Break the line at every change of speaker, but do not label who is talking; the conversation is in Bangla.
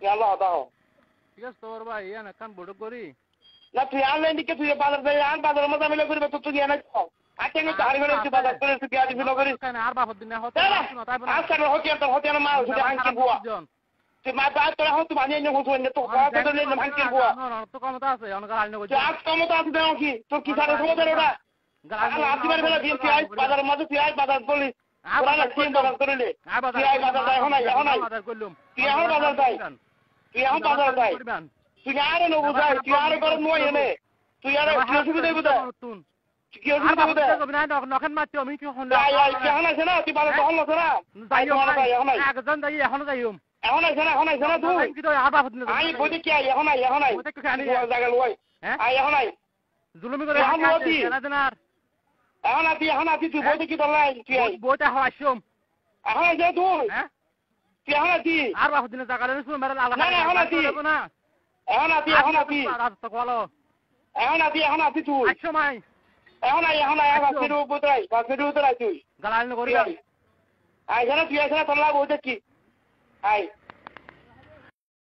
ইয়াল্লাহ দাও
ঠিক আছে তোর ভাই ইয়ান কান বড় করি
না তুই আনলে দিকে তুই বাজার যাই আর বাজারের মধ্যে আমি করবে তো তুই এনে খাও আজকে আমি তার ঘরে তুই বাজার করে তুই আজ বিনো করিস
কেন আর বাপ দিন হতে না তাই বলে
আজকে হতে না মা তুই হাঙ্কি বুয়া তুই মা বাদ করে হতে বানিয়ে নিয়ে হতো না তো কথা তো নেই হাঙ্কি বুয়া
না তো ক্ষমতা আছে অনকার আইন
তুই আজ ক্ষমতা আছে দাও কি তোর কি সারা ক্ষমতা ওটা গাল আজ বারে বেলা দিন তুই আজ বাজারের মধ্যে তুই আজ বাজার বলিস ওরা না কি বাজার করলে তুই আজ বাজার যাই এখন বাজার করলাম তুই এখন বাজার যাই তুই এখন বাজার যাই তুই আর ন বুঝাই তুই আর করে নয় এনে তুই আর কি অসুবিধা বুঝা কি অসুবিধা বুঝা
নখন মারতে আমি কি হন
এখন আছে না তুই বাজার তখন আছে না
একজন যাই এখন যাইম
এখন আছে না তুই
কি তো আর বাপ দিন
আই বলি কি এখন জায়গা লই আই এখন
জুলুমি করে
এখন আছি তুই বইতে কি দলাই তুই
বইটা হাসম
এখন আছে তুই তুই এখন আছি
আর বাপ দিন জায়গা দেন শুন মেরে আল্লাহ
না এখন আছি
তো বলো
এখন আছি তুই
সময়
এখন বাসের উতরাই তুই
গালাল করি
আই জানা তুই আছে না তোর লাভ হইতে কি আই